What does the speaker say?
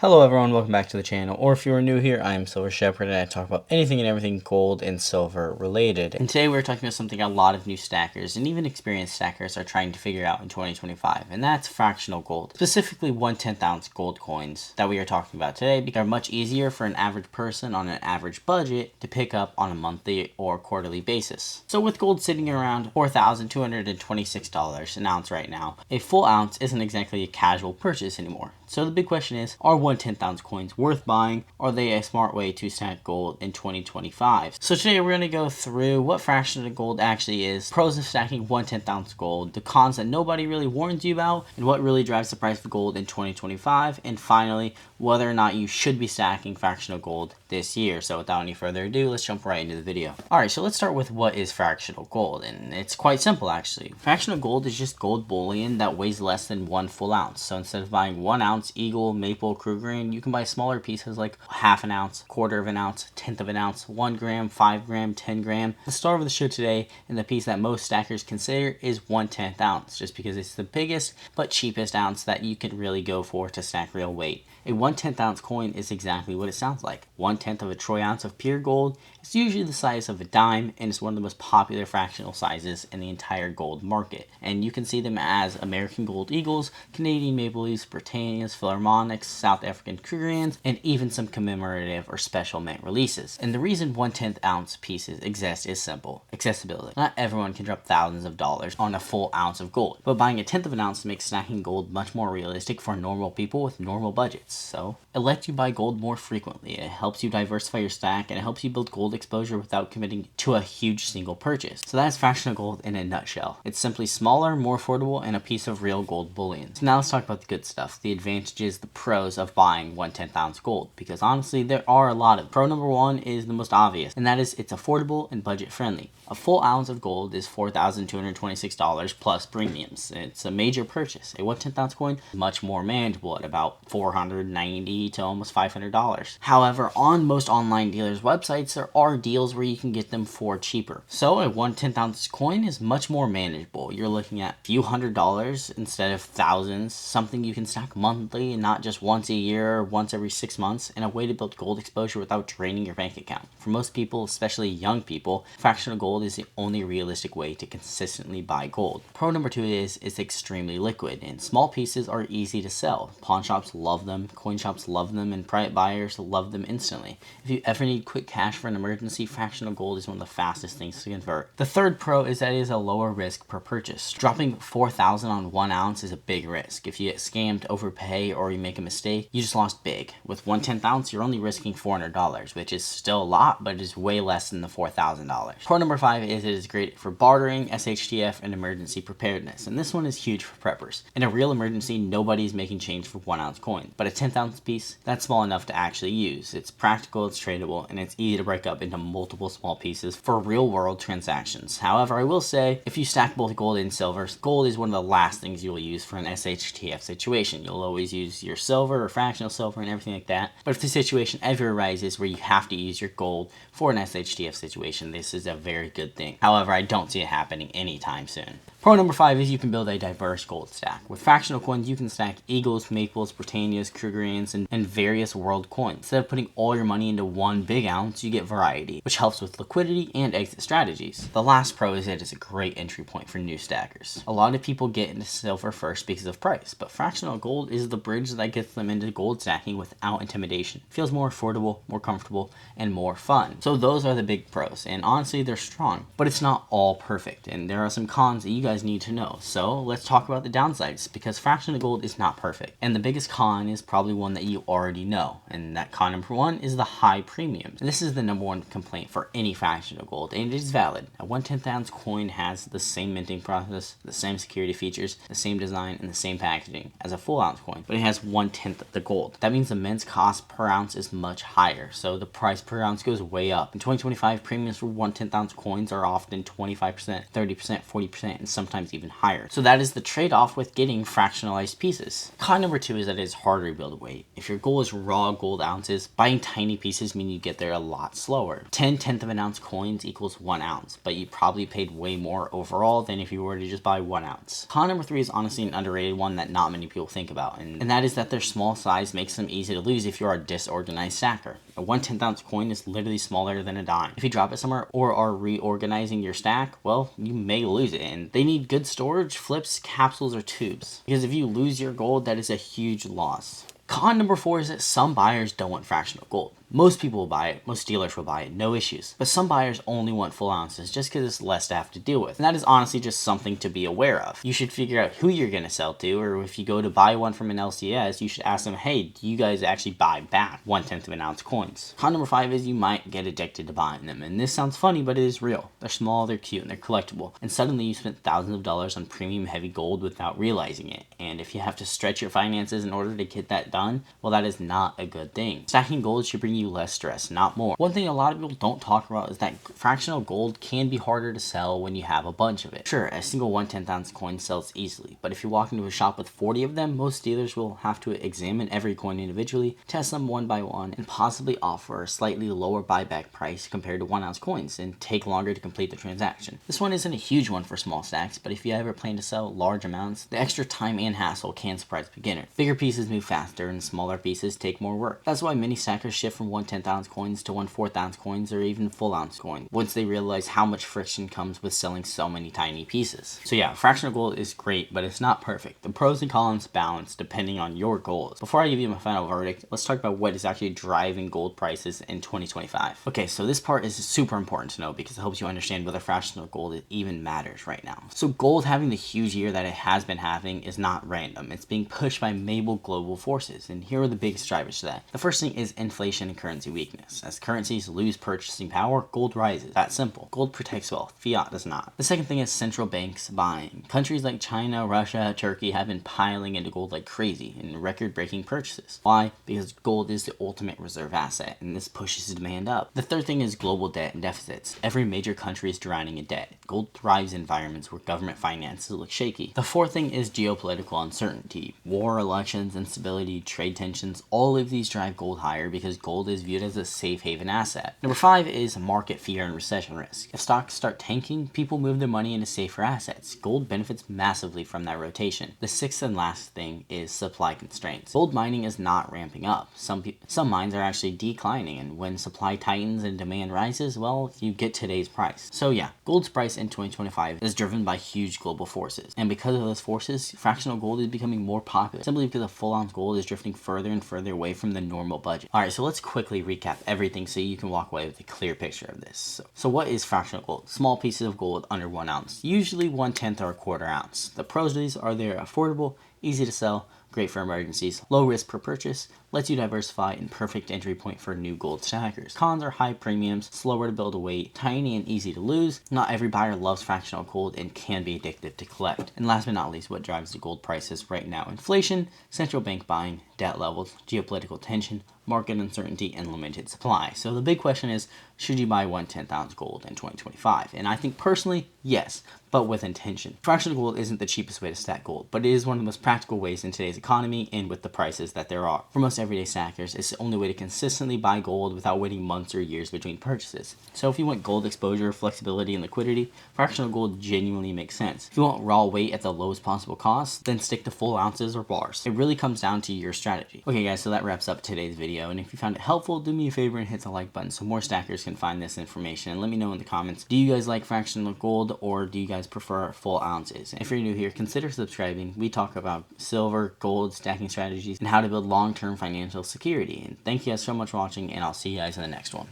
Hello everyone, welcome back to the channel, or if you are new here, I am Silver Shepherd and I talk about anything and everything gold and silver related. And today we're talking about something a lot of new stackers and even experienced stackers are trying to figure out in 2025, and that's fractional gold. Specifically 1/10 ounce gold coins that we are talking about today because they're much easier for an average person on an average budget to pick up on a monthly or quarterly basis. So with gold sitting around $4,226 an ounce right now, a full ounce isn't exactly a casual purchase anymore. So the big question is, are 1/10 ounce coins worth buying? Are they a smart way to stack gold in 2025? So today we're going to go through what fractional gold actually is, pros of stacking 1/10 ounce gold, the cons that nobody really warns you about, and what really drives the price of gold in 2025, and finally, whether or not you should be stacking fractional gold this year. So without any further ado, let's jump right into the video. Alright, so let's start with what is fractional gold, and it's quite simple actually. Fractional gold is just gold bullion that weighs less than 1 full ounce. So instead of buying 1 ounce Eagle, Maple, Krugerrand, you can buy smaller pieces like half an ounce, quarter of an ounce, tenth of an ounce, 1 gram, 5 gram, 10 gram. The star of the show today, and the piece that most stackers consider, is 1/10 ounce, just because it's the biggest but cheapest ounce that you can really go for to stack real weight. A 1/10 ounce coin is exactly what it sounds like. 1/10 of a troy ounce of pure gold is usually the size of a dime, and it's one of the most popular fractional sizes in the entire gold market. And you can see them as American Gold Eagles, Canadian Maple Leafs, Britannias, Philharmonics, South African Krugerrands, and even some commemorative or special mint releases. And the reason 1/10 ounce pieces exist is simple: accessibility. Not everyone can drop thousands of dollars on a full ounce of gold, but buying a tenth of an ounce makes stacking gold much more realistic for normal people with normal budgets. So it lets you buy gold more frequently, it helps you diversify your stack, and it helps you build gold exposure without committing to a huge single purchase. So that's fractional gold in a nutshell. It's simply smaller, more affordable, and a piece of real gold bullion. So now let's talk about the good stuff, the advantages, the pros of buying 1/10 ounce gold, because honestly there are a lot of. Pro number one is the most obvious, and that is it's affordable and budget friendly. A full ounce of gold is $4,226 plus premiums. It's a major purchase. A 1/10 ounce coin is much more manageable at about $490 to almost $500. However, on most online dealers' websites, there are deals where you can get them for cheaper. So a 1/10 ounce coin is much more manageable. You're looking at a few $100s instead of thousands, something you can stack monthly and not just once a year or once every 6 months, and a way to build gold exposure without draining your bank account. For most people, especially young people, fractional gold is the only realistic way to consistently buy gold. Pro number two is it's extremely liquid, and small pieces are easy to sell. Pawn shops love them, coin shops love them, and private buyers love them instantly. If you ever need quick cash for an emergency, fractional gold is one of the fastest things to convert. The third pro is that it is a lower risk per purchase. Dropping $4,000 on 1 ounce is a big risk. If you get scammed, overpay, or you make a mistake, you just lost big. With 1/10 ounce, you're only risking $400, which is still a lot, but it is way less than the $4,000. Pro number 5 is it is great for bartering, SHTF, and emergency preparedness. And this one is huge for preppers. In a real emergency, nobody's making change for 1 ounce coin, but a 10th ounce piece, that's small enough to actually use. It's practical, it's tradable, and it's easy to break up into multiple small pieces for real world transactions. However, I will say, if you stack both gold and silver, gold is one of the last things you will use for an SHTF situation. You'll always use your silver or fractional silver and everything like that. But if the situation ever arises where you have to use your gold for an SHTF situation, this is a very good thing. However, I don't see it happening anytime soon. Pro number 5 is you can build a diverse gold stack. With fractional coins, you can stack Eagles, Maples, Britannias, Krugerrands, and various world coins. Instead of putting all your money into one big ounce, you get variety, which helps with liquidity and exit strategies. The last pro is that it's a great entry point for new stackers. A lot of people get into silver first because of price, but fractional gold is the bridge that gets them into gold stacking without intimidation. It feels more affordable, more comfortable, and more fun. So those are the big pros, and honestly they're strong, but it's not all perfect, and there are some cons that you guys need to know. So let's talk about the downsides, because fractional gold is not perfect, and the biggest con is probably one that you already know, and that con number 1 is the high premiums. And this is the number 1 complaint for any fractional gold, and it is valid. A 1/10 ounce coin has the same minting process, the same security features, the same design, and the same packaging as a full ounce coin, but it has 1/10 of the gold. That means the mint's cost per ounce is much higher, so the price per ounce goes way up. In 2025, premiums for 1/10 ounce coins are often 25%, 30%, 40%, and sometimes even higher. So that is the trade-off with getting fractionalized pieces. Con number 2 is that it is harder to build weight. If your goal is raw gold ounces, buying tiny pieces mean you get there a lot slower. 10 tenth of an ounce coins equals 1 ounce, but you probably paid way more overall than if you were to just buy 1 ounce. Con number 3 is honestly an underrated one that not many people think about, and that is that their small size makes them easy to lose if you are a disorganized stacker. A 1/10 ounce coin is literally smaller than a dime. If you drop it somewhere or are reorganizing your stack, well, you may lose it, and they need good storage, flips, capsules, or tubes. Because if you lose your gold, that is a huge loss. Con number 4 is that some buyers don't want fractional gold. Most people will buy it, most dealers will buy it, no issues. But some buyers only want full ounces just because it's less to have to deal with. And that is honestly just something to be aware of. You should figure out who you're going to sell to, or if you go to buy one from an LCS, you should ask them, hey, do you guys actually buy back 1/10 of an ounce coins? Con number 5 is you might get addicted to buying them. And this sounds funny, but it is real. They're small, they're cute, and they're collectible. And suddenly you spent thousands of dollars on premium heavy gold without realizing it. And if you have to stretch your finances in order to get that done, well, that is not a good thing. Stacking gold should bring you less stress, not more. One thing a lot of people don't talk about is that fractional gold can be harder to sell when you have a bunch of it. Sure, a single 1/10 ounce coin sells easily, but if you walk into a shop with 40 of them, most dealers will have to examine every coin individually, test them one by one, and possibly offer a slightly lower buyback price compared to 1 ounce coins, and take longer to complete the transaction. This one isn't a huge one for small stacks, but if you ever plan to sell large amounts, the extra time and hassle can surprise beginners. Bigger pieces move faster, and smaller pieces take more work. That's why many stackers shift from 1/10 ounce coins to 1/4 ounce coins or even full ounce coins once they realize how much friction comes with selling so many tiny pieces. So yeah, fractional gold is great, but it's not perfect. The pros and cons balance depending on your goals. Before I give you my final verdict, let's talk about what is actually driving gold prices in 2025. Okay, so this part is super important to know because it helps you understand whether fractional gold even matters right now. So gold having the huge year that it has been having is not random. It's being pushed by multiple global forces, and here are the biggest drivers to that. The first thing is inflation and currency weakness. As currencies lose purchasing power, gold rises. That's simple. Gold protects wealth. Fiat does not. The second thing is central banks buying. Countries like China, Russia, Turkey have been piling into gold like crazy in record-breaking purchases. Why? Because gold is the ultimate reserve asset, and this pushes demand up. The third thing is global debt and deficits. Every major country is drowning in debt. Gold thrives in environments where government finances look shaky. The fourth thing is geopolitical uncertainty. War, elections, instability, trade tensions, all of these drive gold higher because gold is viewed as a safe haven asset. Number 5 is market fear and recession risk. If stocks start tanking, people move their money into safer assets. Gold benefits massively from that rotation. The sixth and last thing is supply constraints. Gold mining is not ramping up. Some mines are actually declining, and when supply tightens and demand rises, well, you get today's price. So yeah, gold's price in 2025 is driven by huge global forces. And because of those forces, fractional gold is becoming more popular, simply because a full ounce gold is drifting further and further away from the normal budget. Alright, so let's quickly recap everything so you can walk away with a clear picture of this. So what is fractional gold? Small pieces of gold under 1 ounce, usually 1/10 or 1/4 ounce. The pros of these are they're affordable, easy to sell, great for emergencies, low risk per purchase, lets you diversify, and perfect entry point for new gold stackers. Cons are high premiums, slower to build a weight, tiny and easy to lose. Not every buyer loves fractional gold and can be addictive to collect. And last but not least, what drives the gold prices right now? Inflation, central bank buying, debt levels, geopolitical tension, market uncertainty, and limited supply. So the big question is, should you buy 1/10 ounce gold in 2025? And I think personally, yes, but with intention. Fractional gold isn't the cheapest way to stack gold, but it is one of the most practical ways in today's economy and with the prices that there are. For most everyday stackers, it's the only way to consistently buy gold without waiting months or years between purchases. So if you want gold exposure, flexibility, and liquidity, fractional gold genuinely makes sense. If you want raw weight at the lowest possible cost, then stick to full ounces or bars. It really comes down to your strategy. Okay guys, so that wraps up today's video, and if you found it helpful, do me a favor and hit the like button so more stackers can find this information, and let me know in the comments, do you guys like fractional gold or do you guys prefer full ounces? And if you're new here, consider subscribing. We talk about silver, gold, stacking strategies, and how to build long-term financial security. And thank you guys so much for watching, and I'll see you guys in the next one.